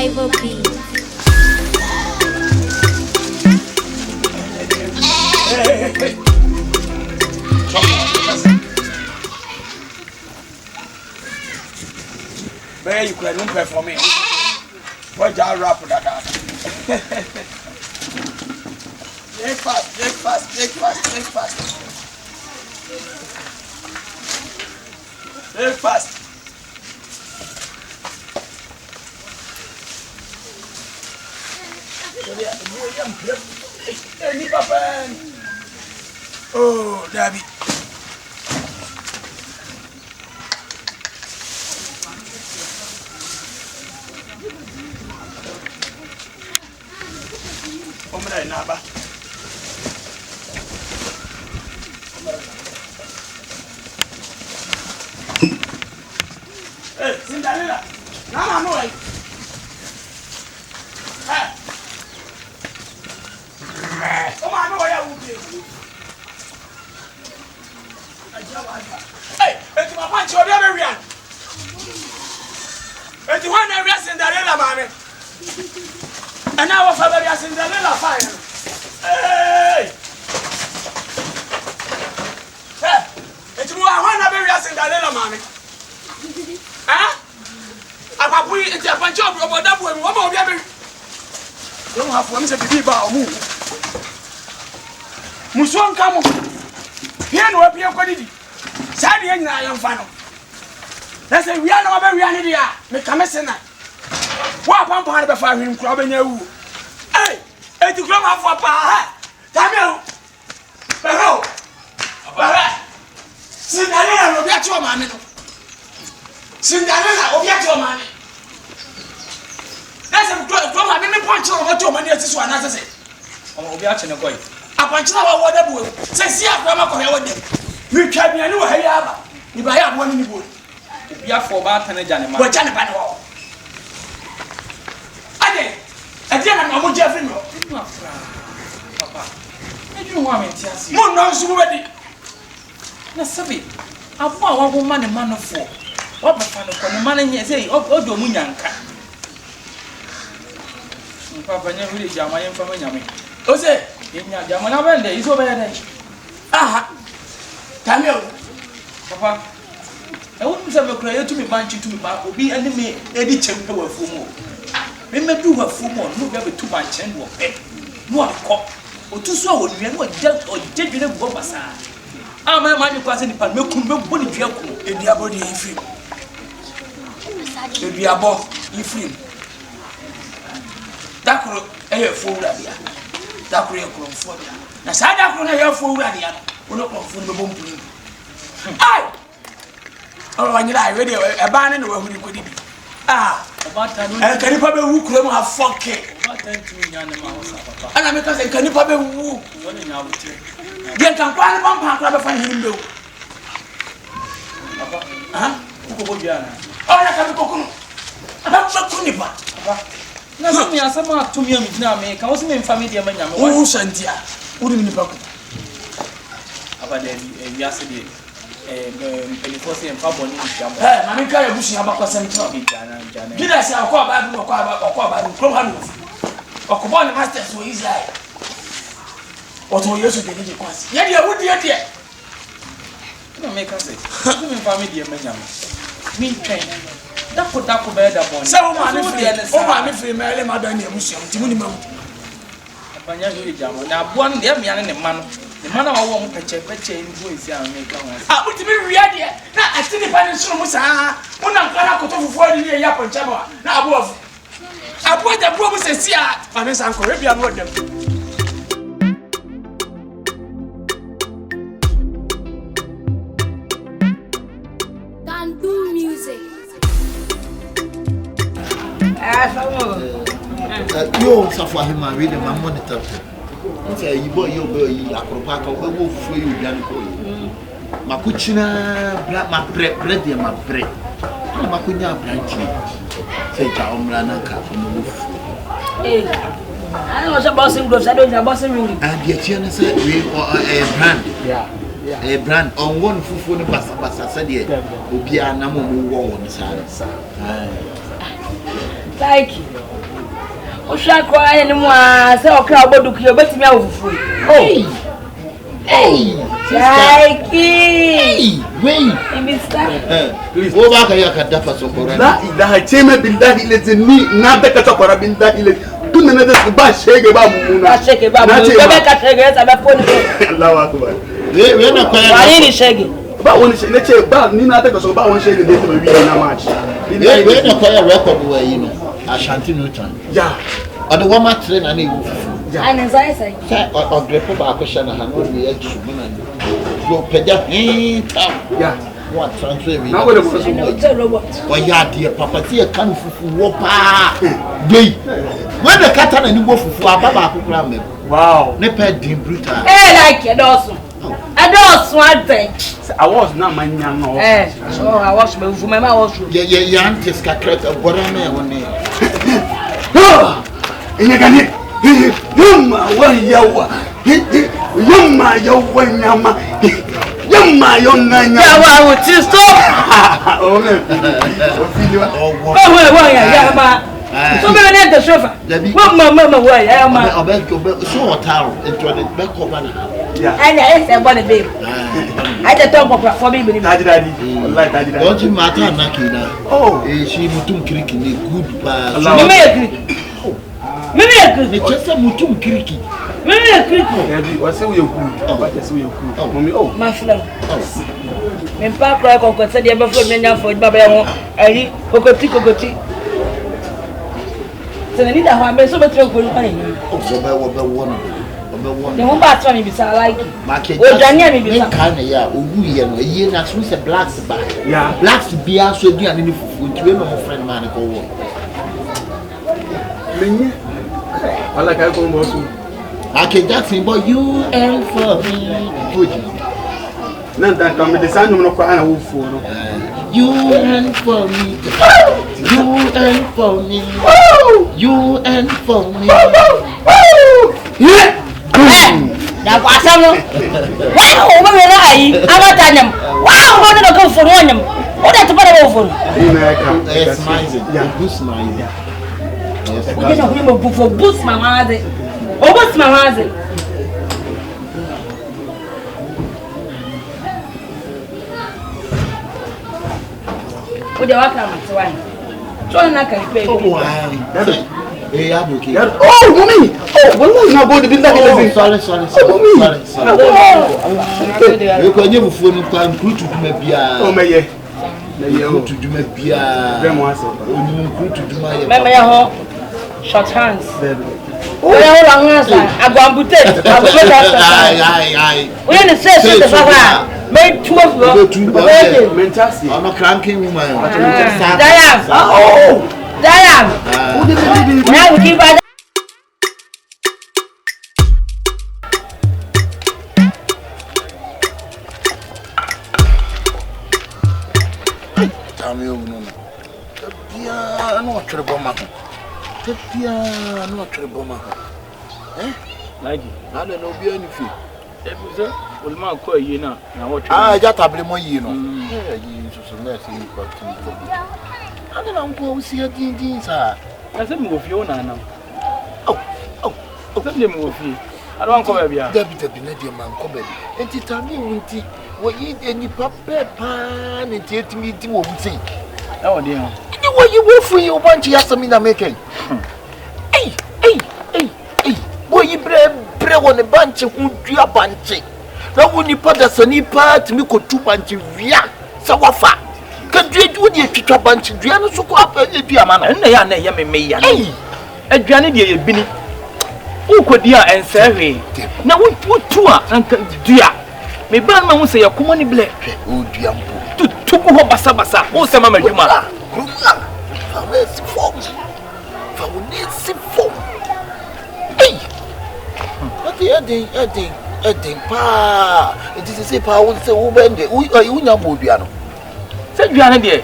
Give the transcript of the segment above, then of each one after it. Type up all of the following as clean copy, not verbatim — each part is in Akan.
Ivo Beat. Where you could not perform me. What y'all rap that? Breakfast. Oh, Dabby. Naba. Hey, Cinderella. Nana, no way. Hey. Come on, no way. I will be. Hey, it's my punch. You're the other one. It's the one area Cinderella, mommy. And now our father is Cinderella fire. Hey! Hey! It's more I want to be Cinderella, mommy. Huh? I put it in a bunch of rubber double and one more baby. Don't have one to be about move. Muson come. Here no appear quality. Sadly, I am final. Let's say we are not very reality. Make a mess. What pump on the fire him crabbing you? Hey! Hey, to come up for power! Tamil! Pero! Cinderella will get your money. Cinderella will get your money. That's a good from having a punch on what your money is one as I say. Oh, we are in a way. A punch of water. Says, see, I'm going to go. You can't be a new hair. You buy up one in the wood. We are for Barton and Janet. But Janet Panel. I didn't know what Jeffrey. Papa, I don't want me to see. More knows already. Na sabi, afu a wago ma ne manofo. Wa papa no kono ma ne say ODOOM nyanka. Papa nya wuri jama yen fama nyame. O say, nya jama na bende iso be dey. Aha. Tamio. Papa. E wonu se be kura yetumi banchi tumi ba obi ani me edi chempe wa fumu. Me medu wa fumu no be be tu banchi ndo pe. No akọ. Otuso a wonua no odjedwene go basa. Ama ma ni kwase ni pa mekum be boni dua ko eduabo ni ifrim. Eduabo ifrim. Dakoro eye fowura dia. Dakoro e kromfo dia. Na sa dakoro na ye fowura dia no. Ono kromfo ni be bompuni. Ai! Oro wanyira ai we de e ba ne no wahuri kodi bi. Ah, obata no. E kanipa be wu kuro ma foke. Obata ntumi nya ne ma ho sa papa. Ana me ka se kanipa be wu. Woni nya wuti. Bien kan kwa ni pampa akra be fa hirim be. Papa, ah, uko bo bia na. Ora ka be kokunu. Aba ba kuni ba. Papa. Na so mi asama atumi am gina me ka wo se me mfa me de ma nya me. Wo shantia. Wo ni pa ku. Aba de wi ase de pelifose en fa boni jamba. Eh, mami ka ya bushi aba kwa sentro bi jana. Gida se akwa ba du akwa ba du krom hanu. Okobo ni masters wo easy ai. Oto Yesu de ni kwasi. Ye de wudi ye de. No make us say. Me family de manya me. Me train. Dako be da boni. Se o ma me free mele madan ni emusia. Ntimu ni mawu. Abanya yo jama. Na abo no de me ne ma no. Ne ma na wo mo peche ni bo esi an me ka ho. Ah, utimi wiya de. Na atini pa ni sunu mu saa. Una nkana koto fufu adi ni ya poncha ba. Na abo afu. Abo da bro mu sesi a. Ma me san ko rebia no dem. Yo, Safa him and read my monitor. Say you boy, akropa ka we fufu you dan ko. Makuchina my bread dey my bread. Makunya branch. Say ja omra na ka for no fufu. Eh. I know some bossing gloves, I don't have bossing ring. And yet you say we a brand. Yeah. A brand on one fufu ni basa said here. Obi anamo mo wo won sa. Like O sha kwa ene mu a se o kra oboduku e betimi awufu. Hey. Hey. Likey. Wait. Please. Wo ba ka ya ka dafa sokora. La ilaha chema billahi lazini na beka sokora billahi lazini. Tunna da ba shege ba mumuna. Ba shege ba mumuna. Ba ka shege sa ba phone. Allahu akbar. We na kwa ya. Wani ni shege. Ba woni shege ne che ba ni na beka so ba woni shege de to wi na match. We na kwa ya record we you know. Ashanti no time. Yeah. Ade wo ma train na na Ana sai. Say o grepo ba ko sha na ha no we ya sumu na ni. Go peja tam. Yeah. What transfer me? Na go le so. Wa ya de papa ti e kan fufu wo pa. Dey. When the kata na ni wo fufu ababa akukura me. Wow. Ne pe din brutal. Like Adosun. Adosun adven. I was not my young no. So I was me fu my was. Yeah, antes ka kreta bora me woni. Inyagani. Yumma wa yawa. Yumma yawa nyama. Yumma yonna nyama. Yawa wo ti stop. Oh me. O filiwa. Wa ya ma. So me na the chauffeur. Wa mama wa ya ma. Obe so hotel into the back of na. Yeah. And I say about the babe. I just talk about for me. Daddy. Wallahi daddy. Don't you matter na kina. Oh. She mutum kiriki ni good pa. Me agree. Ne chese mutum kiriki. Me agree. Daddy, what say we you cool? What say we you cool? Mommy, oh. My friend. Me pa cry ko say dey be for me nya for baba ya ho. Ari kokoti. So they need a home so better ko ni. Oh, so be won. The one part me be say like. O Daniel me be say. Kan ya ogu ye no ye na so say blacks ba. Yeah. Blacks bia so aduane ni fufu ntiwe me friend man ko wo. Menye. Wala kai ko mo so. Okay, Jackson, but you and for me. Good. Nanda come the sound no ko ana wo fu no. You and for me. You and for me. You and for me. Yeah. Na kwa samo. Wow, o me na ai. Amata nyam. Wow, o de ko fu no nyam. O de to para wo fu. Yes, smile. Yeah, good smile. Yes. Because I'm going to boost my mother. Oh, boost my mother. What do you want to wine? Try not to pay. Oh, hey, I'm okay. Oh, mommy. Oh, well, not going to be that. Sorry. Sorry. You can never phone time to me. Oh, my yeah. To do me beer. Remember, short hands. Oh, yeah, long hands. I'm going to put it. Aye. We only say the papa. Made 2 of them. I'm a cranking woman. Diane. Oh, Diane. Now we give her. Like I don't know be anything. Well, my call you now. Ah, just tablet more you know. Yeah, you so nice in I don't know who see a thing, sir. I said, move you now. Oh, let me move you. I don't come here. David Benedict man come back. And it tell me winty. What eat any papa pan and take me to what we say. Oh, dear. What you work for you bunch of Yasamina making? Hey. Boy, you bread on a bunch of wood, you bunch. Now, when you put a sunny part, me could 2 bunch of via Sawafa. Can you do the teacher bunch of Diana so up a dear man? And they are me. Hey, A Johnny, dear Binny. Who could dear and say, now we put 2 and dear. Me Banman will say a common black. Oh, dear. To go Basabasa, oh, some of my Hey! What the ending, pa! It is a say, pa, will say, who bend it? We know Budiano. Said Johnny, dear.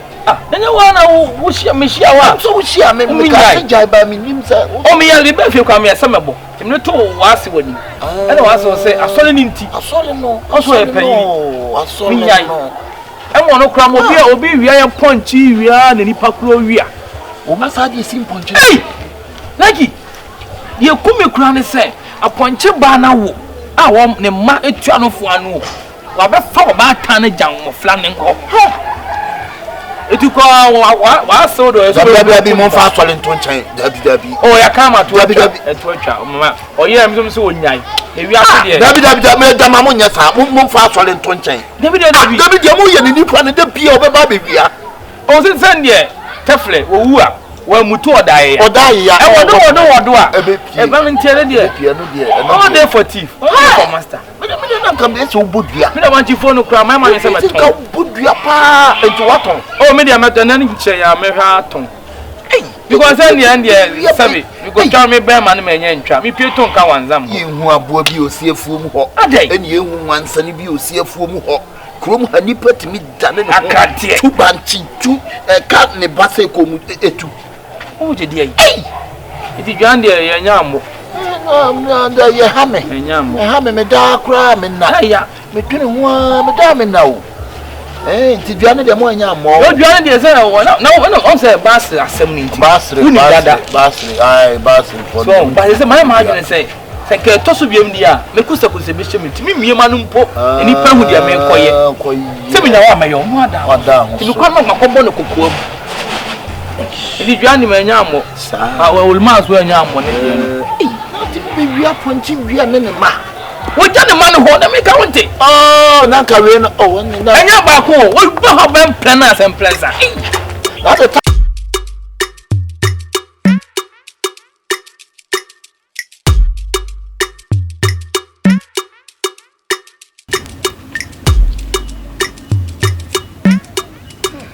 Then you want to wish a Michelle. So she, I mean, by me, himself. Oh, me, I'll be back if you come here, some of him. Not to was when you. I don't also say, a solid tea. A solid no. Also a penny. A solid no. I want to cram over here, we are punchy, we are any paculo. O Masadi sim ponche. Hey! Likey! Ye kumi kura ne say Aponkye ba na wo a wo ne ma etua no fo anu wa be fa ba tan ne jan mo fla ne nko etu ko wa so do eso dabi mo fa asole nto nchen dabi oh ya kama to dabi etu atwa mama oye am so wonyai e wi aso de dabi me dama mo nya sa mo fa asole nto nchen dabi mo ye ni nipa ne dabi o be ba be wia o se sende tefle wo wu a wa mutu odaye ya e wodo a e ba ntiere de all day for thief for master me na kam be so bodua me da wanti phone kura my man say meton ka bodua pa ento waton oh me dia meton na nche ya me hwa aton because send the sabi you go tell me bear man me nya ntwa me pie ton ka wanzam ye hu aboa bi osiefuo mu ho eni ehu wansane bi osiefuo mu ho krom ha nipa timi dane ne akate tu banchi tu ka ne base ko mu etu o je dia yi iti dwan de ya nyambo na ye hame nyambo hame me da kra me na ya me twene ho me da me na o iti dwan de mo nyambo o dwan de say o na on say basri asem ni nti basri ai basri for so ba say my imagine say ke to so biem dia me kusa be shemi timi miema no mpo eni pa hu dia me nkoye se mi na wa me yo mo ada ho ti ko ma makombo no kokoam ili dwan ni me nyambo sa wa ulma so nyambo ne na ti be wi Aponkye wi ne ne ma wo ja ne ma no ho na me ka wonte na ka we no na enya ba ko wo ba ho ben plan as en plan sa that's a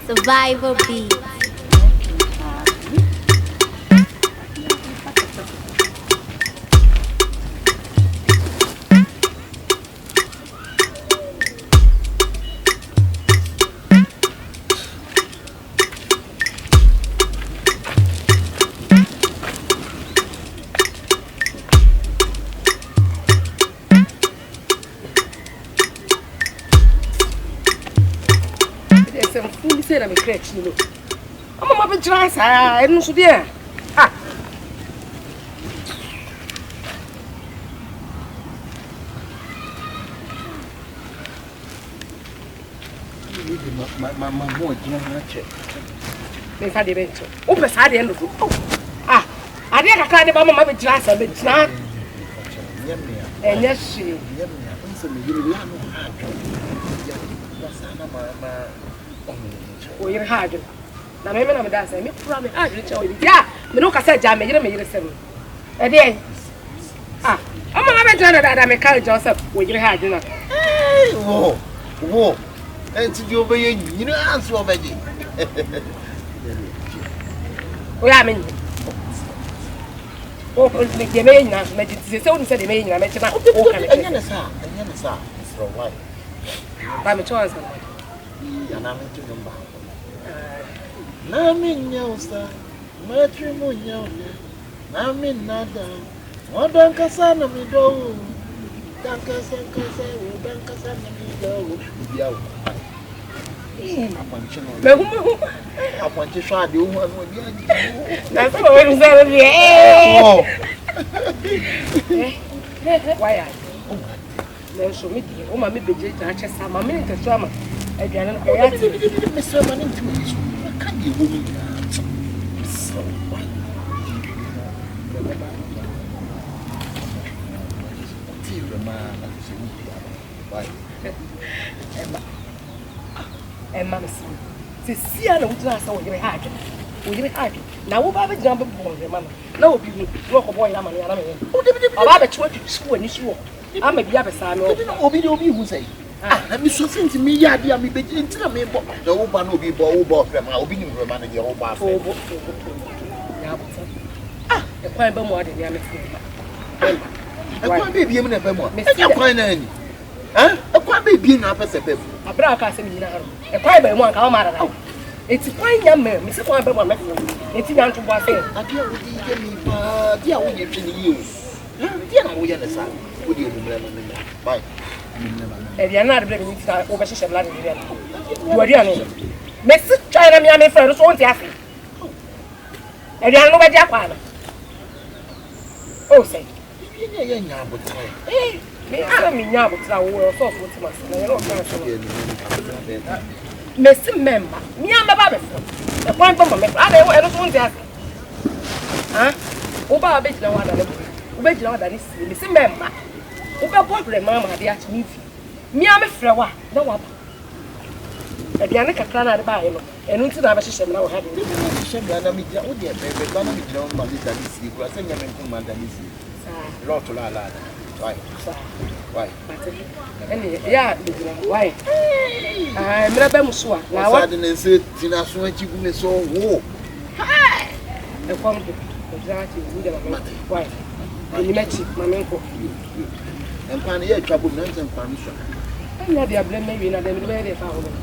Survivor beat. Na me crèche no mama be try sa e no so de ah mama mo jina na che me fa de bento o pe sa de ndo ah ade kakra de ba mama be try sa be try enya shi nso me yiri la no ha ya sana mama o yiri ha adwo na me na me da sa me kura me adwo che o yiri ya me no ka sa ja me yiri sem e de ah ama be try na da me ka ja sa o yiri ha adwo na wo enti di obeye nyina anso obeye o ya me o me de me nyina me di se o ni se de me nyina me che na o ka me enya na sa so why ba me choice ya na me tu number na me nyausa matrimonio na me nada wadan kasa na mi do dan kasa na mi do biawo Aponkye so ade o hu anu bi aji na so we say be why na so me di o ma me beje ta che sa ma me nta so ama aduane no ya ti me so ma ni ntu so ka di wo mi so why ti rema na so mi why Emma se sia na wutra sa wo yire haadwe na wo ba be jam be bon he mama na obi hu no ko boy na ma ya na me o ba be chwo su ani su ama bia be sa no obi hu sai na mi so senti mi ya dia mi be ntina me bo na wo ba na obi bo wo bo frema obi ni frema na dia wo ba fa ya bo e kwa be mo ade dia me e kwa be biem na be mo e kwa na ani e kwa be biem na pese be abra ka se mi na haro e kwa be mo anka o mara na eti kwa nya me se kwa be mo me eti nya ntu bo ase ade a wo di ye mi ba dia wo ye twini yi o dia na wo ye na sa wo di omumra na me bye e dia na ade be ni ta o be hye bla de dia do dia no me se try na mi a me friend so won ti ase e dia no be dia kwa na Oh, say. Yeah, but Me nyam tra wo so so ti mas na no kan so me si member me am ba be fo e point bomb me a na e no so nti asa ha o ba be jina wa da le o be jina wa da ni si me si member o be problem ma ma de a chi me am frɛ wa na wa ba e bia ne kakra na de ba ye no enu nti na ba hyehyɛ me na wo ha de hyehyɛ me na me o de be ba na me jina ma de da ni si kura se nya me nko ma da ni si lot la why Any, yeah, why? I remember Musua. Now, what did they say? Tina so much you so whoa. Hi! I found it. Why? You met it, my uncle. And Pania trouble names and permission. I'm not the blame maybe not the way they found them.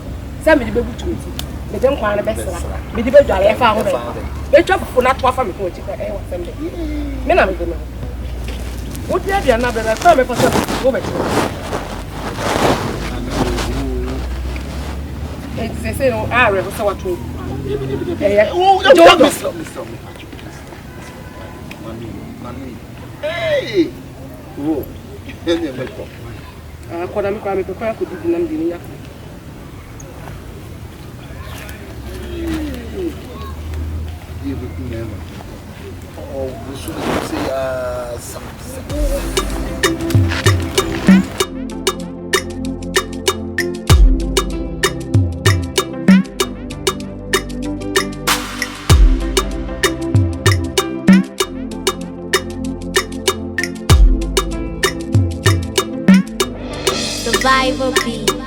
Somebody be to it. They don't find the best. Be the better I found them. They trouble for not to family coach. I was Sunday. Men are the what did you another time for go back? They say, oh, I was so what to. Hey! Oh, I could do the oh, we should say something. Survival beat.